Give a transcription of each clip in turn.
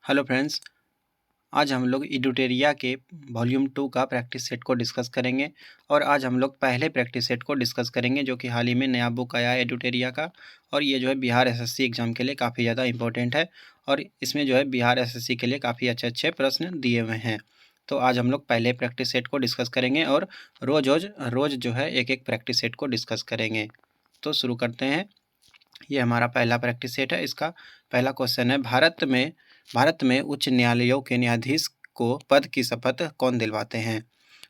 Hello friends, आज हम लोग एडुटेरिया के वॉल्यूम 2 का प्रैक्टिस सेट को डिस्कस करेंगे और आज हम लोग पहले प्रैक्टिस सेट को डिस्कस करेंगे जो कि हाल ही में नया बुक आया है एडुटेरिया का। और ये जो है बिहार एसएससी एग्ज़ाम के लिए काफ़ी ज़्यादा इंपॉर्टेंट है और इसमें जो है बिहार एसएससी के लिए काफ़ी अच्छे-अच्छे प्रश्न दिए हुए हैं। तो आज हम लोग पहले प्रैक्टिस सेट को डिस्कस करेंगे और रोज़ जो है एक-एक प्रैक्टिस सेट को डिस्कस करेंगे। तो शुरू करते हैं। ये हमारा पहला प्रैक्टिस सेट है। इसका पहला क्वेश्चन है, भारत में उच्च न्यायालयों के न्यायाधीश को पद की शपथ कौन दिलवाते हैं?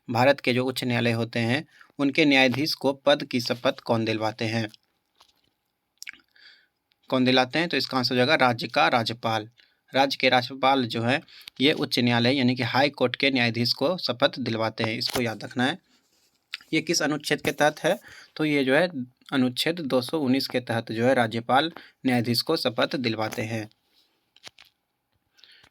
भारत के जो उच्च न्यायालय होते हैं उनके न्यायाधीश को पद की शपथ कौन दिलवाते हैं? कौन दिलाते हैं? तो इसका आंसर हो जाएगा राज्य का राज्यपाल। राज्य के राज्यपाल जो है ये उच्च न्यायालय यानी कि हाई कोर्ट के न्यायाधीश को शपथ दिलवाते हैं। इसको याद रखना है। ये किस अनुच्छेद के तहत है? तो ये जो है अनुच्छेद 219 के तहत जो है राज्यपाल न्यायाधीश को शपथ दिलवाते हैं।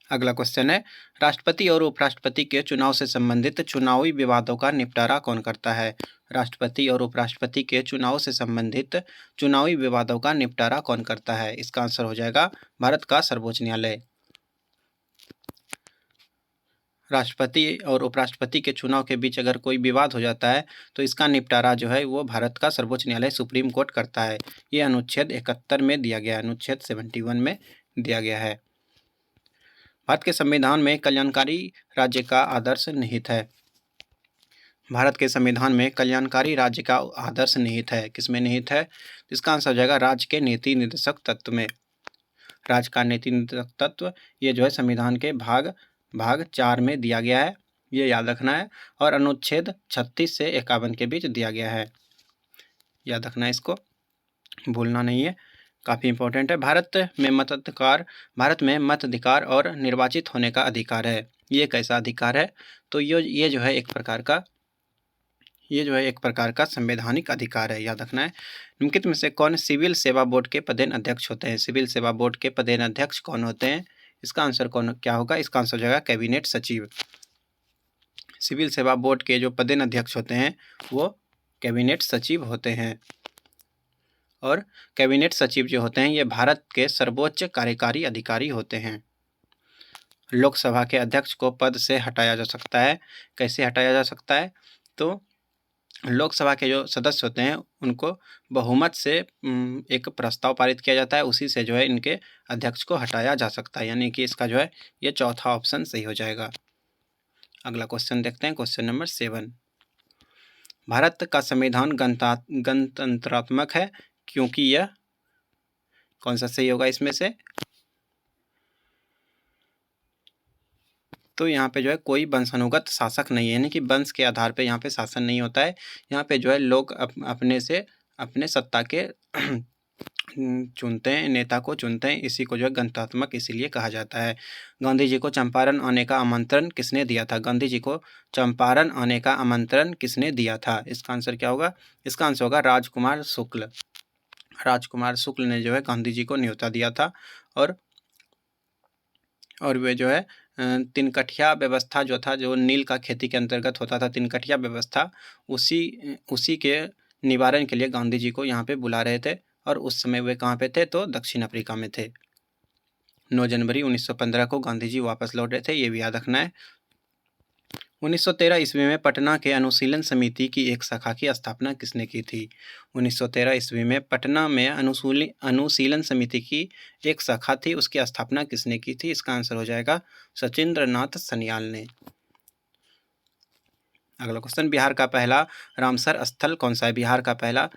अगला क्वेश्चन है, राष्ट्रपति और उपराष्ट्रपति के चुनाव से संबंधित चुनावी विवादों का निपटारा कौन करता है? राष्ट्रपति और उपराष्ट्रपति के चुनाव से संबंधित चुनावी विवादों का निपटारा कौन करता है? इसका आंसर हो जाएगा भारत का सर्वोच्च न्यायालय। राष्ट्रपति और उपराष्ट्रपति के चुनाव के बीच अगर कोई विवाद हो जाता है तो इसका निपटारा जो है वो भारत का सर्वोच्च न्यायालय सुप्रीम कोर्ट करता है। ये अनुच्छेद 71 में दिया गया है, अनुच्छेद 71 में दिया गया है। भारत के संविधान में कल्याणकारी राज्य का आदर्श निहित है। भारत के संविधान में कल्याणकारी राज्य का आदर्श निहित है। किसमें निहित है? इसका आंसर हो जाएगा राज्य के नीति निर्देशक तत्व में। राज्य का नीति निर्देशक तत्व ये जो है संविधान के भाग 4 में दिया गया है, ये याद रखना है। और अनुच्छेद 36 से 51 के बीच दिया गया है, याद रखना है, इसको भूलना नहीं है, काफ़ी इंपॉर्टेंट है। भारत में मताधिकार और निर्वाचित होने का अधिकार है। ये कैसा अधिकार है? तो ये जो है एक प्रकार का संवैधानिक अधिकार है, याद रखना है। निम्नलिखित में से कौन सिविल सेवा बोर्ड के पदेन अध्यक्ष होते हैं? सिविल सेवा बोर्ड के पदेन अध्यक्ष कौन होते हैं? इसका आंसर क्या होगा? इसका आंसर हो जाएगा कैबिनेट सचिव। सिविल सेवा बोर्ड के जो पदेन अध्यक्ष होते हैं वो कैबिनेट सचिव होते हैं। और कैबिनेट सचिव जो होते हैं ये भारत के सर्वोच्च कार्यकारी अधिकारी होते हैं। लोकसभा के अध्यक्ष को पद से हटाया जा सकता है। कैसे हटाया जा सकता है? तो लोकसभा के जो सदस्य होते हैं उनको बहुमत से एक प्रस्ताव पारित किया जाता है, उसी से जो है इनके अध्यक्ष को हटाया जा सकता है, यानी कि इसका जो है ये चौथा ऑप्शन सही हो जाएगा। अगला क्वेश्चन देखते हैं, क्वेश्चन नंबर 7। भारत का संविधान गणतंत्रात्मक है क्योंकि यह कौन सा सही होगा इसमें से? तो यहाँ पे जो है कोई वंशानुगत शासक नहीं है, यानी कि वंश के आधार पे यहाँ पे शासन नहीं होता है। यहाँ पे जो है लोग अपने सत्ता के चुनते हैं, नेता को चुनते हैं, इसी को जो है गणतंत्रात्मक इसीलिए कहा जाता है। गांधी जी को चंपारण आने का आमंत्रण किसने दिया था? गांधी जी को चंपारण आने का आमंत्रण किसने दिया था? इसका आंसर क्या होगा? इसका आंसर होगा राजकुमार शुक्ल। राजकुमार शुक्ल ने जो है गांधी जी को न्योता दिया था। और वे जो है तिनकठिया व्यवस्था जो था, जो नील का खेती के अंतर्गत होता था, तिनकठिया व्यवस्था, उसी के निवारण के लिए गांधी जी को यहाँ पे बुला रहे थे। और उस समय वे कहाँ पे थे? तो दक्षिण अफ्रीका में थे। 9 जनवरी 1915 को गांधी जी वापस लौट रहे थे, ये भी याद रखना है। 1913 ईस्वी में पटना के अनुशीलन समिति की एक शाखा की स्थापना किसने की थी? 1913 ईस्वी में पटना में अनुशीलन समिति की एक शाखा थी, उसकी स्थापना किसने की थी? इसका आंसर हो जाएगा सचिंद्र नाथ सन्याल ने। अगला क्वेश्चन, बिहार का पहला रामसर स्थल कौन सा है? बिहार का पहला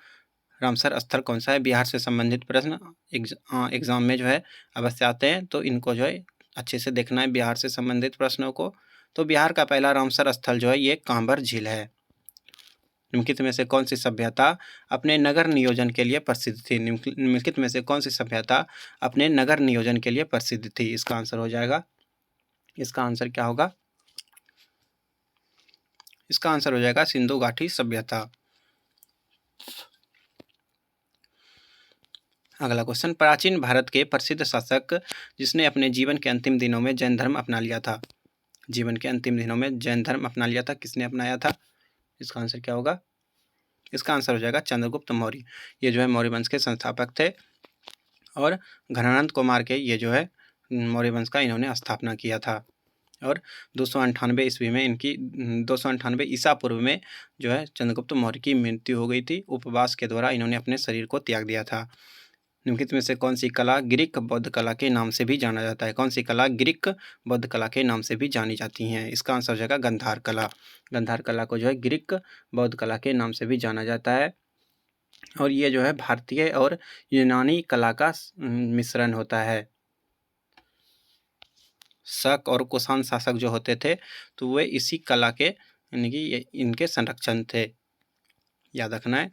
रामसर स्थल कौन सा है? बिहार से संबंधित प्रश्न एग्जाम में जो है अवश्य आते हैं, तो इनको जो है अच्छे से देखना है बिहार से संबंधित प्रश्नों को। तो बिहार का पहला रामसर स्थल जो है ये कांबर झील है। निम्नलिखित में से कौन सी सभ्यता अपने नगर नियोजन के लिए प्रसिद्ध थी? निम्नलिखित में से कौन सी सभ्यता अपने नगर नियोजन के लिए प्रसिद्ध थी? इसका आंसर हो जाएगा, इसका आंसर क्या होगा? इसका आंसर हो जाएगा सिंधु घाटी सभ्यता। अगला क्वेश्चन, प्राचीन भारत के प्रसिद्ध शासक जिसने अपने जीवन के अंतिम दिनों में जैन धर्म अपना लिया था? जीवन के अंतिम दिनों में जैन धर्म अपना लिया था, किसने अपनाया था? इसका आंसर क्या होगा? इसका आंसर हो जाएगा चंद्रगुप्त मौर्य। ये जो है मौर्य वंश के संस्थापक थे। और घनानंद को मार के ये जो है मौर्य वंश का इन्होंने स्थापना किया था। और 298 ईस्वी में इनकी 298 ईसा पूर्व में जो है चंद्रगुप्त मौर्य की मृत्यु हो गई थी। उपवास के द्वारा इन्होंने अपने शरीर को त्याग दिया था। निम्नलिखित में से कौन सी कला ग्रीक बौद्ध कला के नाम से भी जाना जाता है? कौन सी कला ग्रीक बौद्ध कला के नाम से भी जानी जाती हैं? इसका आंसर हो जाएगा गंधार कला। गंधार कला को जो है ग्रीक बौद्ध कला के नाम से भी जाना जाता है। और ये जो है भारतीय और यूनानी कला का मिश्रण होता है। शक और कुषाण शासक जो होते थे तो वे इसी कला के यानी कि इनके संरक्षण थे, याद रखना है।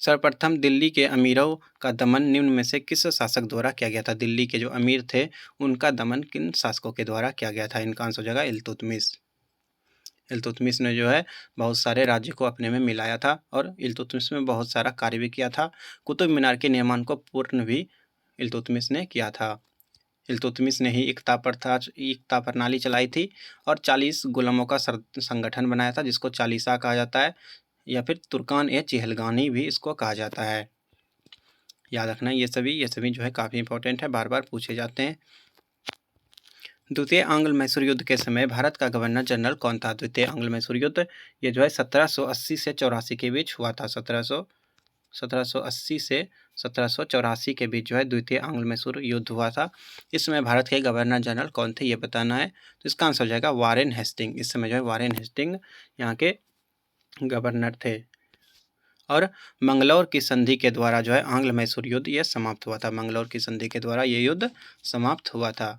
सर्वप्रथम दिल्ली के अमीरों का दमन निम्न में से किस शासक द्वारा किया गया था? दिल्ली के जो अमीर थे उनका दमन किन शासकों के द्वारा किया गया था? इनका आंसर हो जाएगा इल्तुतमिश। इल्तुतमिश ने जो है बहुत सारे राज्य को अपने में मिलाया था और इल्तुतमिश में बहुत सारा कार्य भी किया था। कुतुब मीनार के निर्माण को पूर्ण भी इल्तुतमिश ने किया था। इल्तुतमिश ने ही एकता प्रणाली चलाई थी और 40 गुलामों का संगठन बनाया था जिसको चालीसा कहा जाता है, या फिर तुर्कान ए चिहलगानी भी इसको कहा जाता है। याद रखना ये सभी जो है काफ़ी इंपॉर्टेंट है, बार बार पूछे जाते हैं। द्वितीय आंग्ल मैसूर युद्ध के समय भारत का गवर्नर जनरल कौन था? द्वितीय आंग्ल मैसूर युद्ध ये जो है 1780 से 84 के बीच हुआ था। 1780 से 1784 के बीच जो है द्वितीय आंग्ल मैसूर युद्ध हुआ था। इस समय भारत के गवर्नर जनरल कौन थे ये बताना है। तो इसका आंसर हो जाएगा वारेन हेस्टिंग। इस समय जो है वारेन हेस्टिंग यहाँ के गवर्नर थे। और मंगलौर की संधि के द्वारा जो है आंग्ल मैसूर युद्ध ये समाप्त हुआ था। मंगलौर की संधि के द्वारा ये युद्ध समाप्त हुआ था।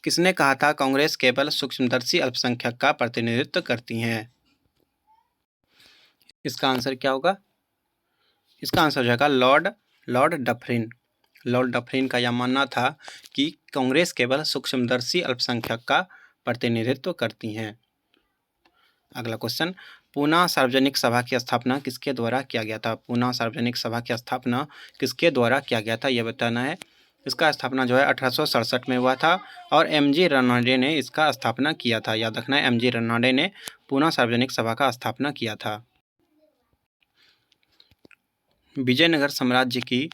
किसने कहा था कांग्रेस केवल सूक्ष्मदर्शी अल्पसंख्यक का प्रतिनिधित्व करती हैं? इसका आंसर क्या होगा? इसका आंसर हो जाएगा लॉर्ड डफरिन। लॉर्ड डफरिन का यह मानना था कि कांग्रेस केवल सूक्ष्मदर्शी अल्पसंख्यक का प्रतिनिधित्व करती हैं। अगला क्वेश्चन, पूना सार्वजनिक सभा की स्थापना किसके द्वारा किया गया था? पूना सार्वजनिक सभा की स्थापना किसके द्वारा किया गया था यह बताना है। इसका स्थापना जो है 1867 में हुआ था और एमजी रनाडे ने इसका स्थापना किया था। याद रखना है एमजी रनाडे ने पूना सार्वजनिक सभा का स्थापना किया था। विजयनगर साम्राज्य की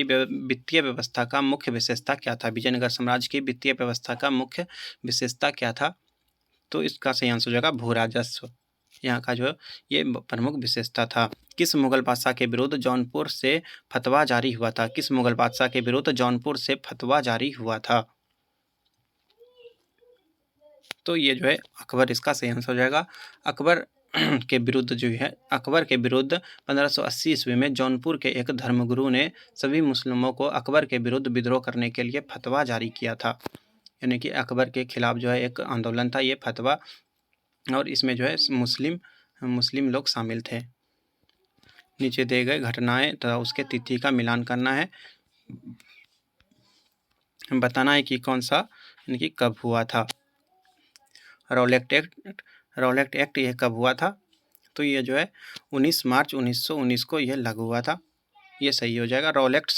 वित्तीय व्यवस्था का मुख्य विशेषता क्या था? विजयनगर साम्राज्य की वित्तीय व्यवस्था का मुख्य विशेषता क्या था? तो इसका सही आंसर हो जाएगा भू राजस्व। यहाँ का जो ये प्रमुख विशेषता था। किस मुगल बादशाह के विरुद्ध जौनपुर से फतवा जारी हुआ था? किस मुगल बादशाह के विरुद्ध जौनपुर से फतवा जारी हुआ था? तो ये जो है अकबर, इसका सही आंसर हो जाएगा। अकबर के विरुद्ध जो है अकबर के विरुद्ध 1580 ईस्वी में जौनपुर के एक धर्मगुरु ने सभी मुस्लिमों को अकबर के विरुद्ध विद्रोह करने के लिए फतवा जारी किया था। यानी कि अकबर के खिलाफ जो है एक आंदोलन था ये फतवा, और इसमें जो है मुस्लिम लोग शामिल थे। नीचे दिए गए घटनाएं तथा उसके तिथि का मिलान करना है, बताना है कि कौन सा यानी कि कब हुआ था। रॉलेट एक्ट ये कब हुआ था? तो ये जो है 19 मार्च 1919 को यह लागू हुआ था। ये सही हो जाएगा। रॉलेट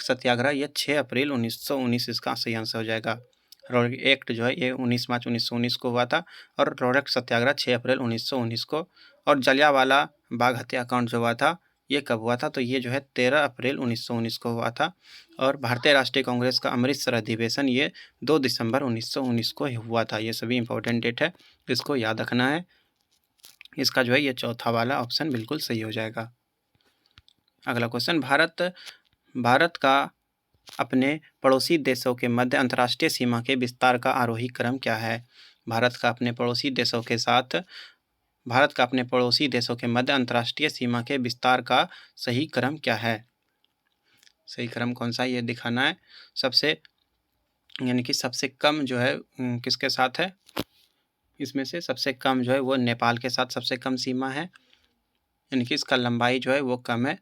सत्याग्रह ये 6 अप्रैल 1919 इसका सही आंसर हो जाएगा। रॉलेट एक्ट जो है ये 19 मार्च 1919 को हुआ था और रॉलेट सत्याग्रह 6 अप्रैल 1919 को। और जलियांवाला बाग हत्याकांड जो हुआ था ये कब हुआ था? तो ये जो है 13 अप्रैल 1919 को हुआ था। और भारतीय राष्ट्रीय कांग्रेस का अमृतसर अधिवेशन ये 2 दिसंबर 1919 को हुआ था। ये सभी इंपॉर्टेंट डेट है, इसको याद रखना है। इसका जो है ये चौथा वाला ऑप्शन बिल्कुल सही हो जाएगा। अगला क्वेश्चन, भारत का अपने पड़ोसी देशों के मध्य अंतर्राष्ट्रीय सीमा के विस्तार का आरोही क्रम क्या है? भारत का अपने पड़ोसी देशों के मध्य अंतर्राष्ट्रीय सीमा के विस्तार का सही क्रम क्या है? सही क्रम कौन सा ये दिखाना है। यानी कि सबसे कम जो है किसके साथ है? इसमें से सबसे कम जो है वो नेपाल के साथ सबसे कम सीमा है, यानी कि इसका लंबाई जो है वो कम है।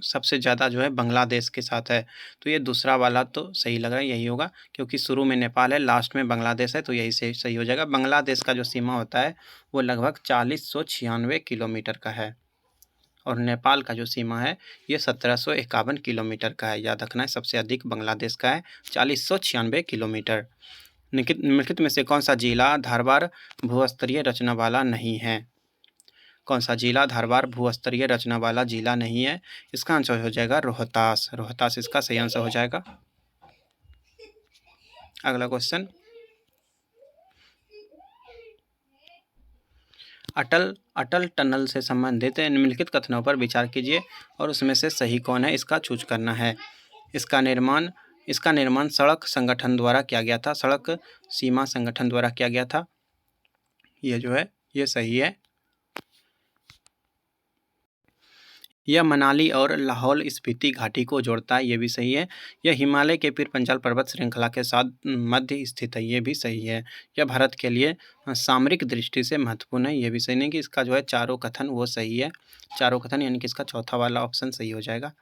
सबसे ज़्यादा जो है बांग्लादेश के साथ है। तो ये दूसरा वाला तो सही लग रहा है, यही होगा, क्योंकि शुरू में नेपाल है, लास्ट में बांग्लादेश है, तो यही सही हो जाएगा। बांग्लादेश का जो सीमा होता है वो लगभग 4096 किलोमीटर का है और नेपाल का जो सीमा है ये 1751 किलोमीटर का है। याद रखना है सबसे अधिक बांग्लादेश का है 4096 किलोमीटर। निम्नलिखित में से कौन सा जिला धारवाड़ भूस्तरीय रचना वाला नहीं है? कौन सा जिला धारवाड़ भूस्तरीय रचना वाला जिला नहीं है? इसका आंसर हो जाएगा रोहतास। रोहतास इसका सही आंसर हो जाएगा। अगला क्वेश्चन, अटल टनल से संबंधित निम्नलिखित कथनों पर विचार कीजिए और उसमें से सही कौन है, इसका चूज करना है। इसका निर्माण सड़क संगठन द्वारा किया गया था, सड़क सीमा संगठन द्वारा किया गया था। ये जो है ये सही है। यह मनाली और लाहौल स्पीति घाटी को जोड़ता है, ये भी सही है। यह हिमालय के पीर पंजाल पर्वत श्रृंखला के साथ मध्य स्थित है, ये भी सही है। यह भारत के लिए सामरिक दृष्टि से महत्वपूर्ण है, ये भी सही नहीं कि इसका जो है चारों कथन वो सही है। चारों कथन यानी कि इसका चौथा वाला ऑप्शन सही हो जाएगा।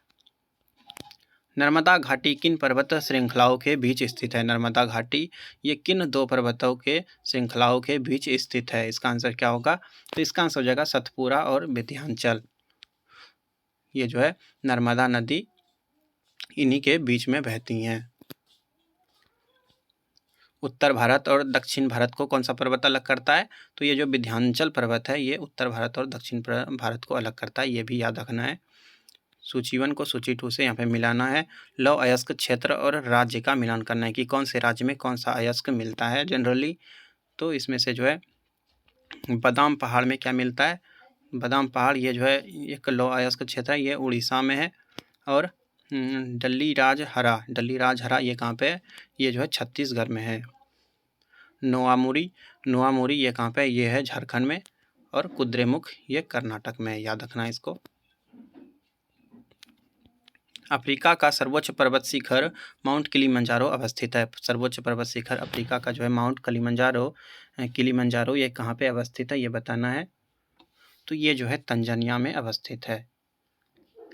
नर्मदा घाटी किन पर्वत श्रृंखलाओं के बीच स्थित है? नर्मदा घाटी ये किन दो पर्वतों के श्रृंखलाओं के बीच स्थित है? इसका आंसर क्या होगा? तो इसका आंसर हो जाएगा सतपुरा और विंध्याचल। ये जो है नर्मदा नदी इन्हीं के बीच में बहती हैं। उत्तर भारत और दक्षिण भारत को कौन सा पर्वत अलग करता है? तो ये जो विंध्याचल पर्वत है ये उत्तर भारत और दक्षिण भारत को अलग करता है, ये भी याद रखना है। सूची 1 को सूची 2 से यहाँ पे मिलाना है। लौह अयस्क क्षेत्र और राज्य का मिलान करना है कि कौन से राज्य में कौन सा अयस्क मिलता है जनरली। तो इसमें से जो है बादाम पहाड़ में क्या मिलता है? बादाम पहाड़ ये जो है एक लौह अयस्क क्षेत्र है, ये उड़ीसा में है। और डल्ली राजहरा ये कहाँ पे है? ये जो है छत्तीसगढ़ में है। नोआमुरी ये कहाँ पे है? ये है झारखंड में। और कुद्रेमुख ये कर्नाटक में है, याद रखना है इसको। अफ्रीका का सर्वोच्च पर्वत शिखर माउंट किलिमंजारो अवस्थित है। सर्वोच्च पर्वत शिखर अफ्रीका का जो है माउंट किलिमंजारो ये कहाँ पे अवस्थित है, ये बताना है। तो ये जो है तंजानिया में अवस्थित है।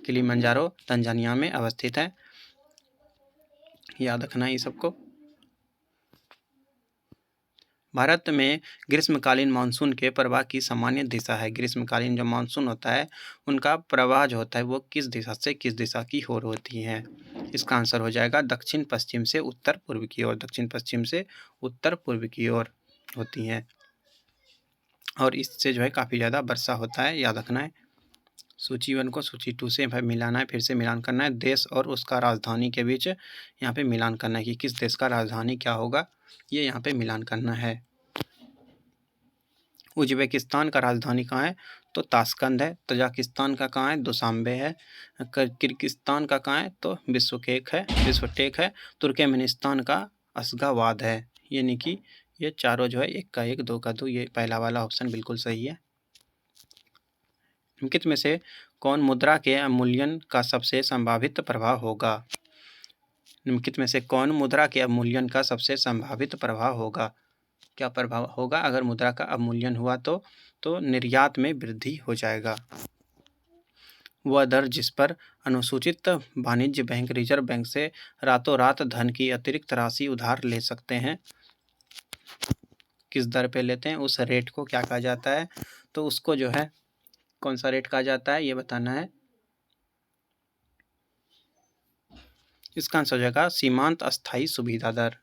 किलिमंजारो तंजानिया में अवस्थित है, याद रखना है ये सबको। भारत में ग्रीष्मकालीन मानसून के प्रवाह की सामान्य दिशा है। ग्रीष्मकालीन जो मानसून होता है उनका प्रवाह जो होता है वो किस दिशा से किस दिशा की ओर होती है? इसका आंसर हो जाएगा दक्षिण पश्चिम से उत्तर पूर्व की ओर। दक्षिण पश्चिम से उत्तर पूर्व की ओर होती हैं और इससे जो है काफ़ी ज़्यादा वर्षा होता है, याद रखना है। सूची 1 को सूची 2 से मिलाना है, फिर से मिलान करना है। देश और उसका राजधानी के बीच यहाँ पे मिलान करना है कि किस देश का राजधानी क्या होगा, ये यहाँ पे मिलान करना है। उज्बेकिस्तान का राजधानी कहाँ है? तो ताशकंद है। तजाकिस्तान का कहाँ है? दुशांबे है। किर्गिस्तान का कहाँ है? तो बिश्केक है। तुर्कमेनिस्तान का अशगाबाद है। यानी कि ये चारों जो है 1 का 1 2 का 2, ये पहला वाला ऑप्शन बिल्कुल सही है। निम्नलिखित में से कौन मुद्रा के अवमूल्यन का सबसे संभावित प्रभाव होगा? निम्नलिखित में से कौन मुद्रा के अवमूल्यन का सबसे संभावित प्रभाव होगा? क्या प्रभाव होगा अगर मुद्रा का अवमूल्यन हुआ तो निर्यात में वृद्धि हो जाएगा। वह दर जिस पर अनुसूचित वाणिज्य बैंक रिजर्व बैंक से रातों रात धन की अतिरिक्त राशि उधार ले सकते हैं, किस दर पे लेते हैं, उस रेट को क्या कहा जाता है? तो उसको जो है कौन सा रेट कहा जाता है, ये बताना है। इसका आंसर हो जाएगा सीमांत अस्थायी सुविधा दर।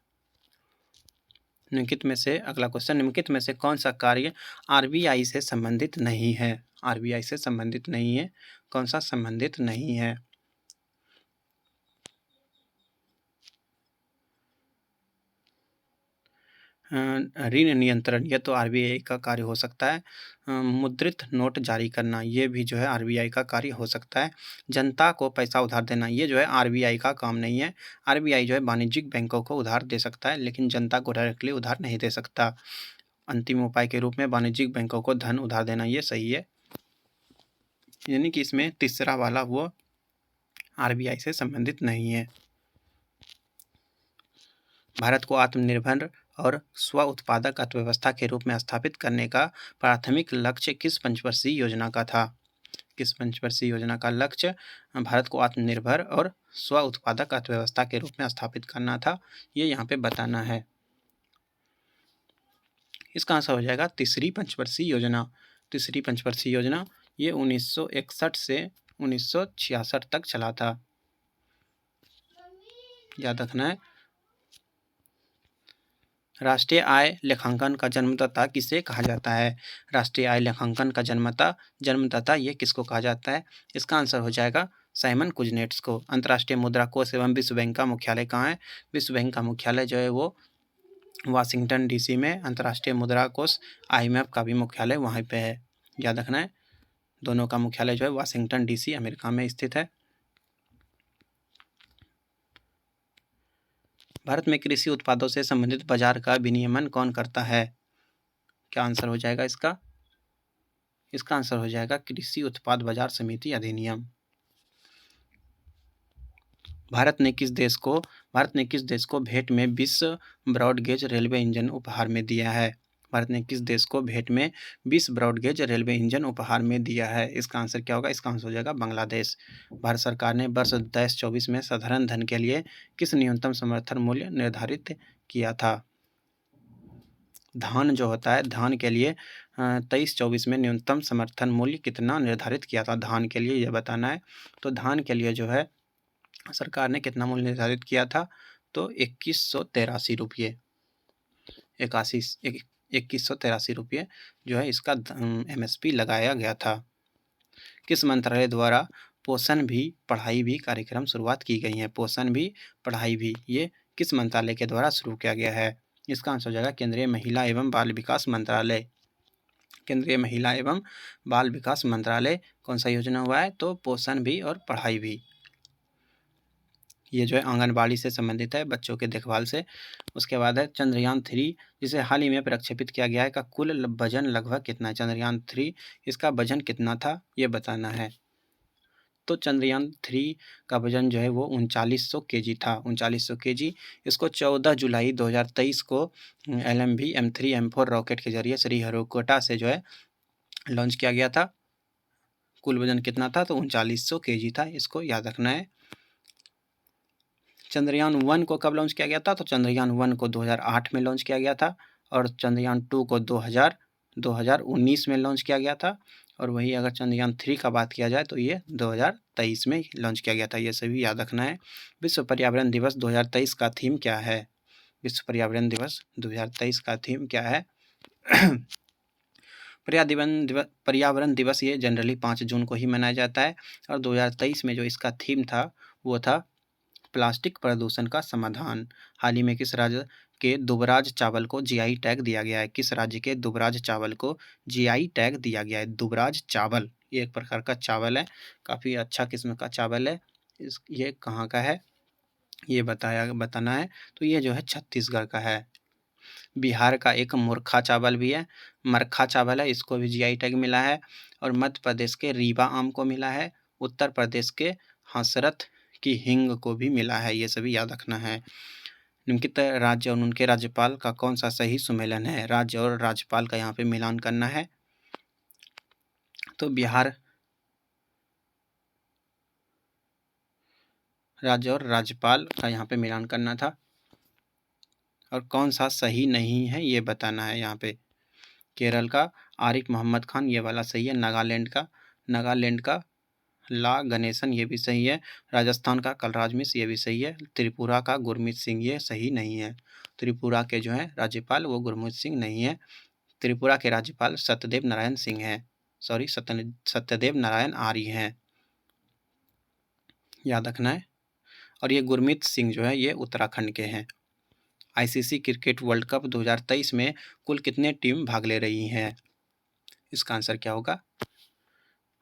निम्नलिखित में से अगला क्वेश्चन, निम्नलिखित में से कौन सा कार्य आरबीआई से संबंधित नहीं है? आरबीआई से संबंधित नहीं है, कौन सा संबंधित नहीं है? ऋण नियंत्रण, यह तो आरबीआई का कार्य हो सकता है। मुद्रित नोट जारी करना, ये भी जो है आरबीआई का कार्य हो सकता है। जनता को पैसा उधार देना, ये जो है आरबीआई का काम नहीं है। आरबीआई जो है वाणिज्यिक बैंकों को उधार दे सकता है लेकिन जनता को डायरेक्टली उधार नहीं दे सकता। अंतिम उपाय के रूप में वाणिज्यिक बैंकों को धन उधार देना, ये सही है। यानी कि इसमें तीसरा वाला वो आरबीआई से संबंधित नहीं है। भारत को आत्मनिर्भर और स्व उत्पादक अर्थव्यवस्था के रूप में स्थापित करने का प्राथमिक लक्ष्य किस पंचवर्षीय योजना का था? किस पंचवर्षीय योजना का लक्ष्य भारत को आत्मनिर्भर और स्व उत्पादक अर्थव्यवस्था के रूप में स्थापित करना था, ये यहाँ पे बताना है। इसका आंसर हो जाएगा तीसरी पंचवर्षीय योजना। तीसरी पंचवर्षीय योजना ये 1961 से 1966 तक चला था, याद रखना है। राष्ट्रीय आय लेखांकन का जन्मदाता किसे कहा जाता है? राष्ट्रीय आय लेखांकन का जन्मदाता ये किसको कहा जाता है? इसका आंसर हो जाएगा साइमन कुजनेट्स को। अंतर्राष्ट्रीय मुद्रा कोष एवं विश्व बैंक का मुख्यालय कहाँ है? विश्व बैंक का मुख्यालय जो है वो वाशिंगटन डीसी में। अंतर्राष्ट्रीय मुद्रा कोष IMF का भी मुख्यालय वहीं पे है, याद रखना है। दोनों का मुख्यालय जो है वाशिंगटन डीसी अमेरिका में स्थित है। भारत में कृषि उत्पादों से संबंधित बाजार का विनियमन कौन करता है? क्या आंसर हो जाएगा इसका? इसका आंसर हो जाएगा कृषि उत्पाद बाजार समिति अधिनियम। भारत ने किस देश को भेंट में 20 ब्रॉडगेज रेलवे इंजन उपहार में दिया है? भारत ने किस देश को भेंट में 20 ब्रॉडगेज रेलवे इंजन उपहार में दिया है? इसका आंसर क्या होगा? इसका आंसर हो जाएगा बांग्लादेश। भारत सरकार ने वर्ष 2023-24 में साधारण धन के लिए किस न्यूनतम समर्थन मूल्य निर्धारित किया था? धान जो होता है, धान के लिए 23-24 में न्यूनतम समर्थन मूल्य कितना निर्धारित किया था? धान के लिए ये बताना है। तो धान के लिए जो है सरकार ने कितना मूल्य निर्धारित किया था? तो 2183 रुपये, 2183 रुपये जो है इसका MSP लगाया गया था। किस मंत्रालय द्वारा पोषण भी पढ़ाई भी कार्यक्रम शुरुआत की गई है? पोषण भी पढ़ाई भी ये किस मंत्रालय के द्वारा शुरू किया गया है? इसका आंसर हो जाएगा केंद्रीय महिला एवं बाल विकास मंत्रालय। केंद्रीय महिला एवं बाल विकास मंत्रालय कौन सा योजना हुआ है? तो पोषण भी और पढ़ाई भी। ये जो है आंगनबाड़ी से संबंधित है, बच्चों के देखभाल से। उसके बाद है चंद्रयान 3 जिसे हाल ही में प्रक्षेपित किया गया है का कुल वजन लगभग कितना है? चंद्रयान 3 इसका वजन कितना था ये बताना है। तो चंद्रयान 3 का वजन जो है वो 3900 kg था, 3900 kg। इसको 14 जुलाई 2023 को LMV M3 M4 रॉकेट के जरिए श्रीहरिकोटा से जो है लॉन्च किया गया था। कुल वजन कितना था? तो 3900 kg था, इसको याद रखना है। चंद्रयान 1 को कब लॉन्च किया गया था? तो चंद्रयान 1 को 2008 में लॉन्च किया गया था और चंद्रयान 2 को 2019 में लॉन्च किया गया था। और वही अगर चंद्रयान 3 का बात किया जाए तो ये 2023 में लॉन्च किया गया था, ये सभी याद रखना है। विश्व पर्यावरण दिवस 2023 का थीम क्या है? विश्व पर्यावरण दिवस 2023 का थीम क्या है? पर्यावरण दिवस ये जनरली 5 जून को ही मनाया जाता है और 2023 में जो इसका थीम था वो था प्लास्टिक प्रदूषण का समाधान। हाल ही में किस राज्य के दुबराज चावल को GI टैग दिया गया है? किस राज्य के दुबराज चावल को GI टैग दिया गया है? दुबराज चावल ये एक प्रकार का चावल है, काफ़ी अच्छा किस्म का चावल है। ये कहाँ का है ये बताना है। तो ये जो है छत्तीसगढ़ का है। बिहार का एक मुरखा चावल भी है, मरखा चावल है, इसको भी GI टैग मिला है। और मध्य प्रदेश के रीवा आम को मिला है। उत्तर प्रदेश के हसरत की हिंग को भी मिला है, ये सभी याद रखना है। निम्नलिखित राज्य और उनके राज्यपाल का कौन सा सही सुमेलन है? राज्य और राज्यपाल का यहाँ पे मिलान करना है। तो बिहार राज्य और राज्यपाल का यहाँ पे मिलान करना था और कौन सा सही नहीं है ये बताना है यहाँ पे। केरल का आरिफ मोहम्मद खान ये वाला सही है। नागालैंड का ला गणेशन ये भी सही है। राजस्थान का कलराज मिश्र ये भी सही है। त्रिपुरा का गुरमीत सिंह ये सही नहीं है। त्रिपुरा के जो है राज्यपाल वो गुरमीत सिंह नहीं है। त्रिपुरा के राज्यपाल सत्यदेव नारायण सिंह हैं, सॉरी सत्यदेव नारायण आर्य हैं, याद रखना है। और ये गुरमीत सिंह जो है ये उत्तराखंड के हैं। ICC क्रिकेट वर्ल्ड कप 2023 में कुल कितने टीम भाग ले रही हैं? इसका आंसर क्या होगा?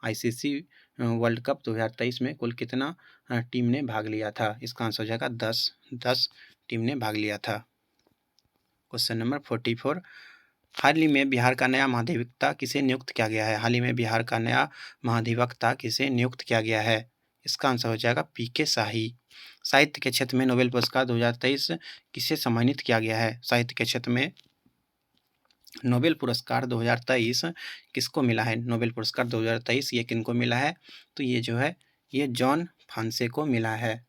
ICC वर्ल्ड कप 2023 में कुल कितना टीम ने भाग लिया था? इसका आंसर हो जाएगा 10 टीम ने भाग लिया था। क्वेश्चन नंबर 44, हाल ही में बिहार का नया महाधिवक्ता किसे नियुक्त किया गया है? हाल ही में बिहार का नया महाधिवक्ता किसे नियुक्त किया गया है? इसका आंसर हो जाएगा PK शाही। साहित्य के क्षेत्र में नोबेल पुरस्कार 2023 किसे सम्मानित किया गया है? साहित्य के क्षेत्र में नोबेल पुरस्कार 2023 किसको मिला है? नोबेल पुरस्कार 2023 ये किनको मिला है? तो ये जो है ये जॉन फांसे को मिला है।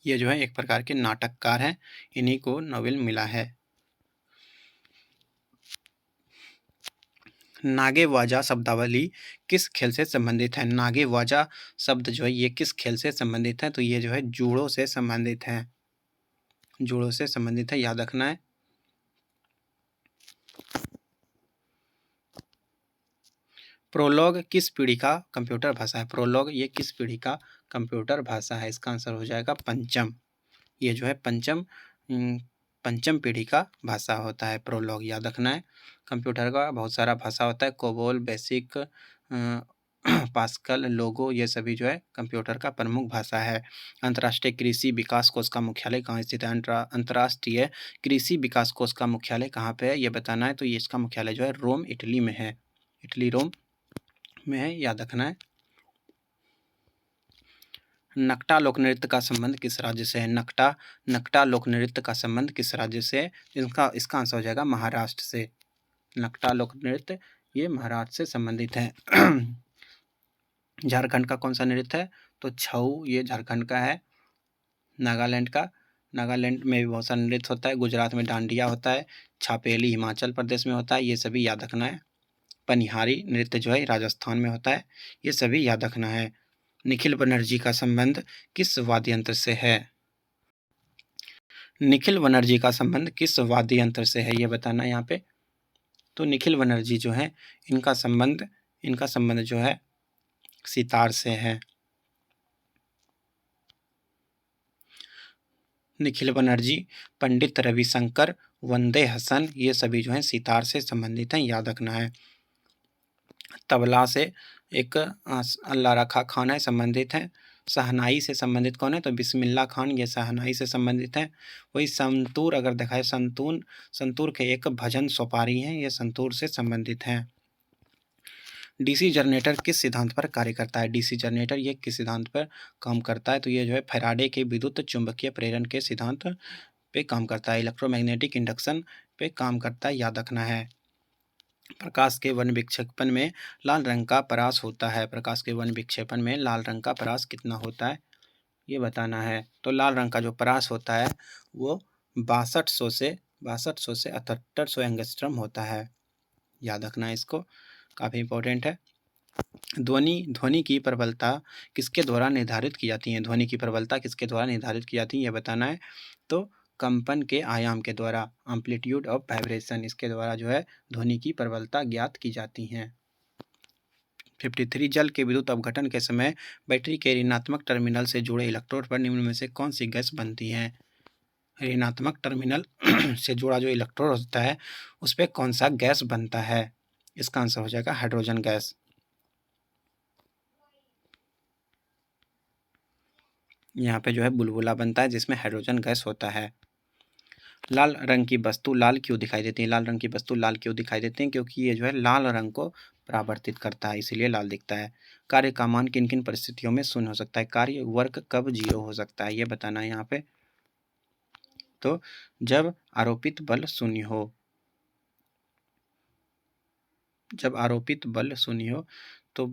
ये जो है एक प्रकार के नाटककार हैं, इन्हीं को नोबेल मिला है। नागेवाजा शब्दावली किस खेल से संबंधित है? नागेवाजा शब्द जो है ये किस खेल से संबंधित है? तो ये जो है जूडो से संबंधित है। जोड़ों से संबंधित है, याद रखना है। प्रोलॉग किस पीढ़ी का कंप्यूटर भाषा है? प्रोलॉग ये किस पीढ़ी का कंप्यूटर भाषा है? इसका आंसर हो जाएगा पंचम। ये जो है पंचम पीढ़ी का भाषा होता है प्रोलॉग, याद रखना है। कंप्यूटर का बहुत सारा भाषा होता है, कोबोल, बेसिक, पास्कल, लोगो, ये सभी जो है कंप्यूटर का प्रमुख भाषा है। अंतर्राष्ट्रीय कृषि विकास कोष का मुख्यालय कहाँ स्थित है? अंतर्राष्ट्रीय कृषि विकास कोष का मुख्यालय कहाँ पे है ये बताना है। तो ये इसका मुख्यालय जो है रोम, इटली में है। इटली, रोम में है, याद रखना है। नकटा लोक नृत्य का संबंध किस राज्य से है? नकटा लोक नृत्य का संबंध किस राज्य से है? इसका आंसर हो जाएगा महाराष्ट्र से। नकटा लोक नृत्य ये महाराष्ट्र से संबंधित है। झारखंड का कौन सा नृत्य है? तो छऊ, ये झारखंड का है। नागालैंड का, नागालैंड में भी बहुत सारा नृत्य होता है। गुजरात में डांडिया होता है। छापेली हिमाचल प्रदेश में होता है, ये सभी याद रखना है। पनिहारी नृत्य जो है राजस्थान में होता है, ये सभी याद रखना है। निखिल बनर्जी का संबंध किस वाद्य यंत्र से है? निखिल बनर्जी का संबंध किस वाद्य यंत्र से है ये बताना है यहाँ पे। तो निखिल बनर्जी जो है इनका संबंध जो है सितार से है। निखिल बनर्जी, पंडित रविशंकर, वंदे हसन, ये सभी जो हैं सितार से संबंधित हैं, याद रखना है। तबला से एक अल्लाह रखा खान है, संबंधित हैं। शहनाई से संबंधित कौन है? तो बिस्मिल्लाह खान, ये शहनाई से संबंधित हैं। वही संतूर अगर देखा है, संतूर के एक भजन सोपारी हैं, ये संतूर से संबंधित हैं। डीसी जनरेटर किस सिद्धांत पर कार्य करता है? डीसी जनरेटर ये किस सिद्धांत पर काम करता है? तो ये जो है फैराडे के विद्युत चुंबकीय प्रेरण के सिद्धांत पे काम करता है। इलेक्ट्रोमैग्नेटिक इंडक्शन पे काम करता है, याद रखना है। प्रकाश के वन विक्षेपण में लाल रंग का परास होता है। प्रकाश के वन विक्षेपण में लाल रंग का परास कितना होता है ये बताना है। तो लाल रंग का जो परास होता है वो 6200 से 7800 एंगस्ट्रम होता है, याद रखना है इसको, काफ़ी इंपॉर्टेंट है। ध्वनि की प्रबलता किसके द्वारा निर्धारित की जाती है? ध्वनि की प्रबलता किसके द्वारा निर्धारित की जाती है ये बताना है। तो कंपन के आयाम के द्वारा, एम्पलीट्यूड ऑफ वाइब्रेशन, इसके द्वारा जो है ध्वनि की प्रबलता ज्ञात की जाती हैं। 53 जल के विद्युत अपघटन के समय बैटरी के ऋणात्मक टर्मिनल से जुड़े इलेक्ट्रोड पर निम्न में से कौन सी गैस बनती है? ऋणात्मक टर्मिनल से जुड़ा जो इलेक्ट्रोड होता है उस पर कौन सा गैस बनता है? इसका आंसर हो जाएगा हाइड्रोजन गैस। यहाँ पे जो है बुलबुला बनता है जिसमें हाइड्रोजन गैस होता है। लाल रंग की वस्तु लाल क्यों दिखाई देती है? लाल रंग की वस्तु लाल क्यों दिखाई देती है? क्योंकि ये जो है लाल रंग को परावर्तित करता है, इसीलिए लाल दिखता है। कार्य का मान किन किन परिस्थितियों में शून्य हो सकता है? कार्य वर्क कब 0 हो सकता है ये बताना है यहाँ पे। तो जब आरोपित बल शून्य हो, जब आरोपित बल शून्य हो तो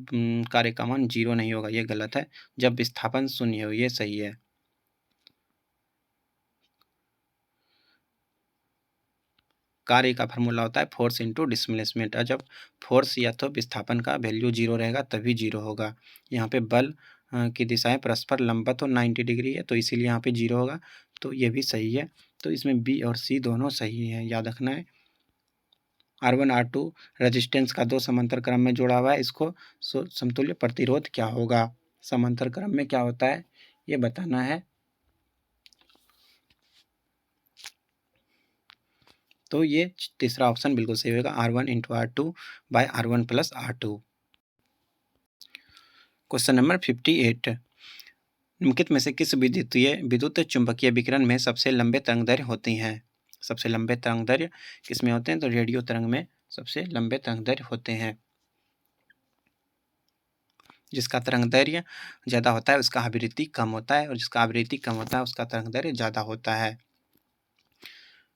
कार्य का मान 0 नहीं होगा, ये गलत है। जब विस्थापन शून्य हो, ये सही है। कार्य का फार्मूला होता है फोर्स इंटू डिस्प्लेसमेंट, और जब फोर्स या तो विस्थापन का वैल्यू 0 रहेगा तभी 0 होगा। यहाँ पे बल की दिशाएं परस्पर लंबवत तो 90 डिग्री है, तो इसीलिए यहाँ पे 0 होगा, तो ये भी सही है। तो इसमें बी और सी दोनों सही है, याद रखना है। R1 R2 रेजिस्टेंस का 2 समांतर क्रम में जोड़ा हुआ है, इसको समतुल्य प्रतिरोध क्या होगा? समांतर क्रम में क्या होता है ये बताना है। तो ये तीसरा ऑप्शन बिल्कुल सही होगा, R1 into R2 by R1 plus R2। Question number 58, निम्नलिखित में से किस विद्युत चुंबकीय विकिरण में सबसे लंबे तरंगदैर्घ्य होती हैं? सबसे लंबे तरंगदैर्घ्य किस में होते हैं? तो रेडियो तरंग में सबसे लंबे तरंगदैर्घ्य होते हैं। जिसका तरंगदैर्घ्य ज़्यादा होता है उसका आवृत्ति कम होता है, और जिसका आवृत्ति कम होता है उसका तरंगदैर्घ्य ज़्यादा होता है।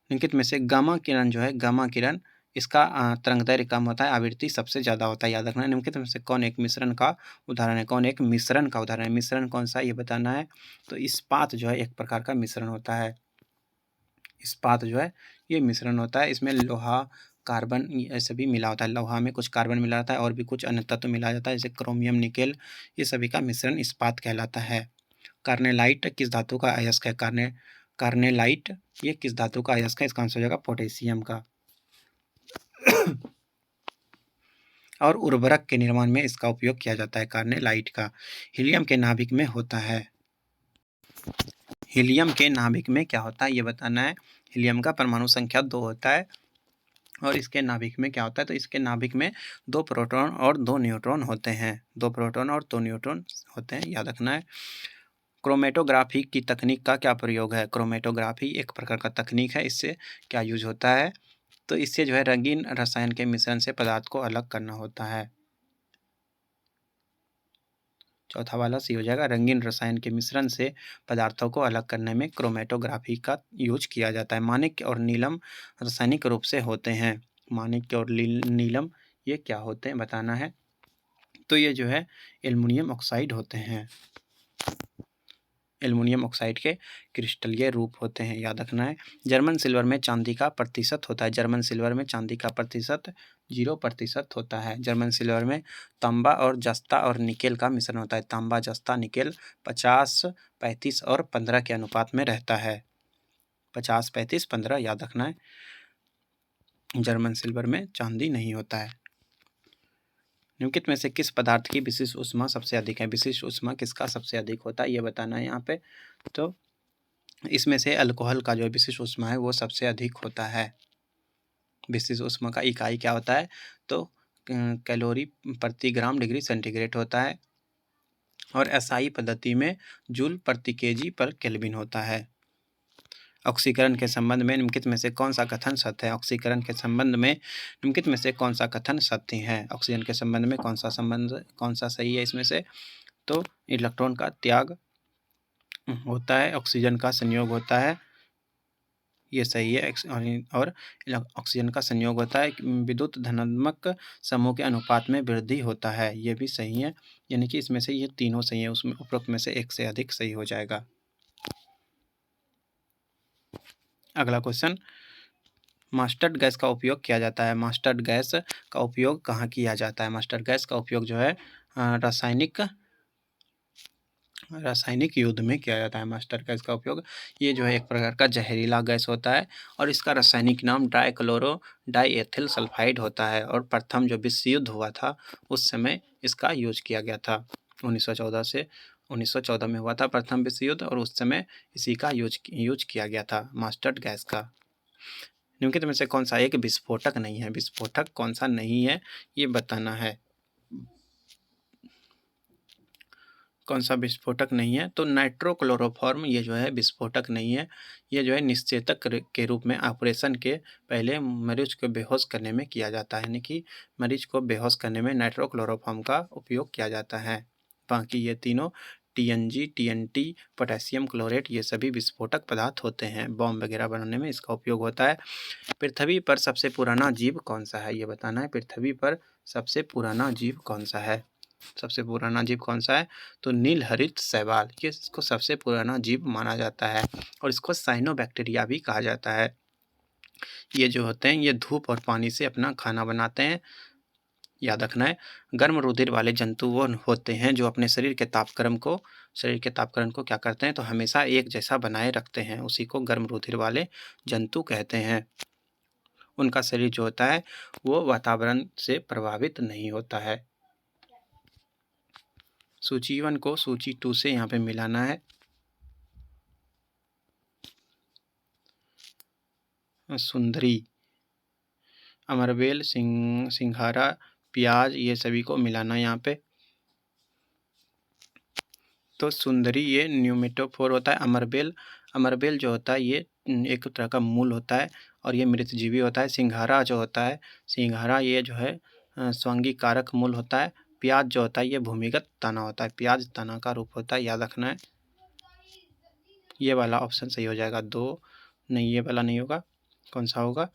निम्नलिखित में से गामा किरण जो है, गामा किरण, इसका तरंगदैर्घ्य कम होता है, आवृत्ति सबसे ज़्यादा होता है, याद रखना है। निम्नलिखित में से कौन एक मिश्रण का उदाहरण है? कौन एक मिश्रण का उदाहरण है? मिश्रण कौन सा ये बताना है। तो इस्पात जो है एक प्रकार का मिश्रण होता है। इस्पात जो है ये मिश्रण होता है, इसमें लोहा, कार्बन ये सभी मिला होता है। लोहा में कुछ कार्बन मिला होता है और भी कुछ अन्य तत्व मिला जाता है, जैसे क्रोमियम, निकेल, ये सभी का मिश्रण इस्पात कहलाता है। कार्नेलाइट किस धातु का अयस्क है? कार्नेलाइट ये किस धातु का अयस्क है? इसका आंसर हो जाएगा पोटेशियम का। और उर्वरक के निर्माण में इसका उपयोग किया जाता है कार्नेलाइट का। हीलियम के नाभिक में होता है। हीलियम के नाभिक में क्या होता है ये बताना है। हीलियम का परमाणु संख्या 2 होता है और इसके नाभिक में क्या होता है? तो इसके नाभिक में 2 प्रोटॉन और 2 न्यूट्रॉन होते हैं। 2 प्रोटॉन और 2 न्यूट्रॉन होते हैं, याद रखना है। क्रोमेटोग्राफी की तकनीक का क्या प्रयोग है? क्रोमेटोग्राफी एक प्रकार का तकनीक है। इससे क्या यूज होता है? तो इससे जो है रंगीन रसायन के मिश्रण से पदार्थ को अलग करना होता है। चौथा वाला सी हो जाएगा। रंगीन रसायन के मिश्रण से पदार्थों को अलग करने में क्रोमेटोग्राफी का यूज किया जाता है। माणिक्य और नीलम रासायनिक रूप से होते हैं। माणिक्य और नीलम ये क्या होते हैं बताना है। तो ये जो है एल्युमिनियम ऑक्साइड होते हैं। एल्युमिनियम ऑक्साइड के क्रिस्टलीय रूप होते हैं, याद रखना है। जर्मन सिल्वर में चांदी का प्रतिशत होता है। जर्मन सिल्वर में चांदी का प्रतिशत 0% होता है। जर्मन सिल्वर में तांबा और जस्ता और निकेल का मिश्रण होता है। तांबा, जस्ता, निकेल 50, 35 और 15 के अनुपात में रहता है। 50, 35, 15 याद रखना है। जर्मन सिल्वर में चांदी नहीं होता है। निम्नलिखित में से किस पदार्थ की विशिष्ट ऊष्मा सबसे अधिक है? विशिष्ट ऊष्मा किसका सबसे अधिक होता है ये बताना है यहाँ पे। तो इसमें से अल्कोहल का जो विशिष्ट ऊष्मा है वो सबसे अधिक होता है। विशिष्ट ऊष्मा का इकाई क्या होता है? तो कैलोरी प्रति ग्राम डिग्री सेंटीग्रेड होता है और एसआई पद्धति में जूल प्रति केजी पर केल्विन होता है। ऑक्सीकरण के संबंध में निम्नलिखित में से कौन सा कथन सत्य है? ऑक्सीकरण के संबंध में निम्नलिखित में से कौन सा कथन सत्य है? ऑक्सीजन के संबंध में कौन सा सही है इसमें से? तो इलेक्ट्रॉन का त्याग होता है, ऑक्सीजन का संयोग होता है, ये सही है। और ऑक्सीजन का संयोग होता है। विद्युत धनात्मक समूह के अनुपात में वृद्धि होता है, ये भी सही है। यानी कि इसमें से ये तीनों सही है, उसमें उपरोक्त में से एक से अधिक सही हो जाएगा। अगला क्वेश्चन, मस्टर्ड गैस का उपयोग किया जाता है। मस्टर्ड गैस का उपयोग कहाँ किया जाता है? मस्टर्ड गैस का उपयोग जो है रासायनिक युद्ध में किया जाता है। मस्टर्ड गैस का उपयोग, ये जो है एक प्रकार का जहरीला गैस होता है और इसका रासायनिक नाम डाइक्लोरो डाइएथिल सल्फाइड होता है। और प्रथम जो विश्व युद्ध हुआ था उस समय इसका यूज किया गया था। 1914 में हुआ था प्रथम विश्व युद्ध और उस समय इसी का यूज किया गया था, मस्टर्ड गैस का। निम्नलिखित में से कौन सा एक विस्फोटक नहीं है? विस्फोटक कौन सा नहीं है ये बताना है। कौन सा विस्फोटक नहीं है? तो नाइट्रोक्लोरोफॉर्म ये जो है विस्फोटक नहीं है। ये जो है निश्चेतक के रूप में ऑपरेशन के पहले मरीज को बेहोश करने में किया जाता है। यानी कि मरीज को बेहोश करने में नाइट्रोक्लोरोफॉर्म का उपयोग किया जाता है। बाकी ये तीनों TNG, TNT, पोटेशियम क्लोरेट ये सभी विस्फोटक पदार्थ होते हैं। बॉम्ब वगैरह बनाने में इसका उपयोग होता है। पृथ्वी पर सबसे पुराना जीव कौन सा है ये बताना है। पृथ्वी पर सबसे पुराना जीव कौन सा है? सबसे पुराना जीव कौन सा है? तो नीलहरित शैवाल, ये इसको सबसे पुराना जीव माना जाता है और इसको साइनोबैक्टीरिया भी कहा जाता है। ये जो होते हैं ये धूप और पानी से अपना खाना बनाते हैं, याद रखना है। गर्म रुधिर वाले जंतु वो होते हैं जो अपने शरीर के तापक्रम को क्या करते हैं? तो हमेशा एक जैसा बनाए रखते हैं, उसी को गर्म रुधिर वाले जंतु कहते हैं। उनका शरीर जो होता है वो वातावरण से प्रभावित नहीं होता है। सूची 1 को सूची 2 से यहाँ पे मिलाना है। सुंदरी, अमरबेल, सिंघारा, प्याज ये सभी को मिलाना है यहाँ पे। तो सुंदरी ये न्यूमेटोफोर होता है। अमरबेल जो होता है ये एक तरह का मूल होता है और ये मृतजीवी होता है। सिंघारा जो होता है, सिंघारा ये जो है स्वांगी कारक मूल होता है। प्याज जो होता है ये भूमिगत तना होता है, प्याज तना का रूप होता है, याद रखना है। ये वाला ऑप्शन सही हो जाएगा। 2 नहीं, ये वाला नहीं होगा। कौन सा होगा?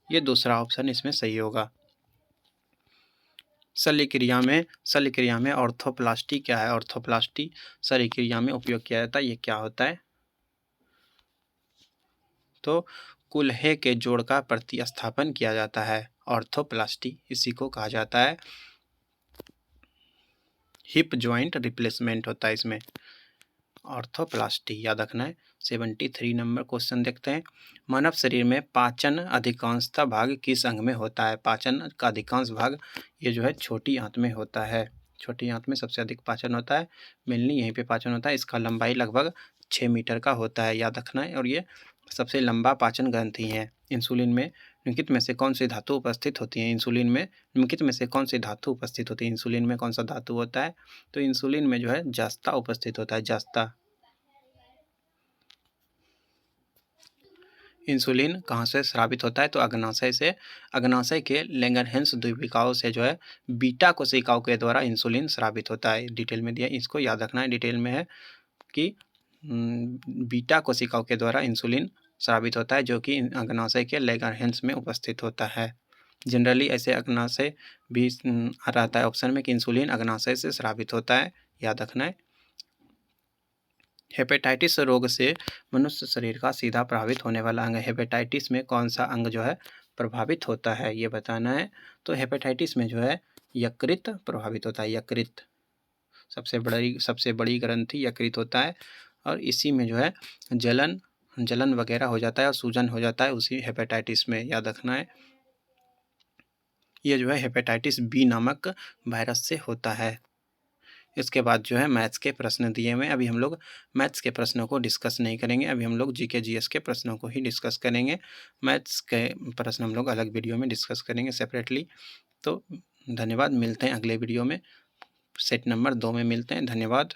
ये दूसरा ऑप्शन इसमें सही होगा। शल्य क्रिया में ऑर्थोप्लास्टी क्या है? ऑर्थोप्लास्टी शल्य क्रिया में उपयोग किया जाता है, ये क्या होता है? तो कुल्हे के जोड़ का प्रतिस्थापन किया जाता है, ऑर्थोप्लास्टी इसी को कहा जाता है। हिप ज्वाइंट रिप्लेसमेंट होता है इसमें। ऑर्थोप्लास्टी याद रखना है। 73 नंबर क्वेश्चन देखते हैं। मानव शरीर में पाचन अधिकांशतः भाग किस अंग में होता है? पाचन का अधिकांश भाग ये जो है छोटी आंत में होता है। छोटी आंत में सबसे अधिक पाचन होता है, मेनली यहीं पे पाचन होता है। इसका लंबाई लगभग 6 मीटर का होता है, याद रखना है। और ये सबसे लंबा पाचन ग्रंथि है। इंसुलिन में निम्नलिखित में से कौन सी धातु उपस्थित होती है? इंसुलिन में निम्नलिखित में से कौन सी धातु उपस्थित होती है? इंसुलिन में कौन सा धातु होता है? तो इंसुलिन में जो है जस्ता उपस्थित होता है, जस्ता। इंसुलिन कहाँ से स्रावित होता है? तो अग्नाशय से। अग्नाशय के लैंगरहैंस द्वीपिकाओं से जो है बीटा कोशिकाओं के द्वारा इंसुलिन स्रावित होता है। डिटेल में दिया, इसको याद रखना है। डिटेल में है कि बीटा कोशिकाओं के द्वारा इंसुलिन स्रावित होता है, जो कि अग्नाशय के लैंगरहैंस में उपस्थित होता है। जनरली ऐसे अग्नाशय भी रहता है ऑप्शन में कि इंसुलिन अग्नाशय से स्रावित होता है, याद रखना है। हेपेटाइटिस रोग से मनुष्य शरीर का सीधा प्रभावित होने वाला अंग। हेपेटाइटिस में कौन सा अंग जो है प्रभावित होता है, ये बताना है। तो हेपेटाइटिस में जो है यकृत प्रभावित होता है। यकृत सबसे बड़ी ग्रंथि यकृत होता है, और इसी में जो है जलन वगैरह हो जाता है और सूजन हो जाता है उसी हेपेटाइटिस में, याद रखना है। ये जो है हेपेटाइटिस बी नामक वायरस से होता है। इसके बाद जो है मैथ्स के प्रश्न दिए हुए हैं। अभी हम लोग मैथ्स के प्रश्नों को डिस्कस नहीं करेंगे, अभी हम लोग जीके जीएस के प्रश्नों को ही डिस्कस करेंगे। मैथ्स के प्रश्न हम लोग अलग वीडियो में डिस्कस करेंगे सेपरेटली। तो धन्यवाद, मिलते हैं अगले वीडियो में। सेट नंबर 2 में मिलते हैं। धन्यवाद।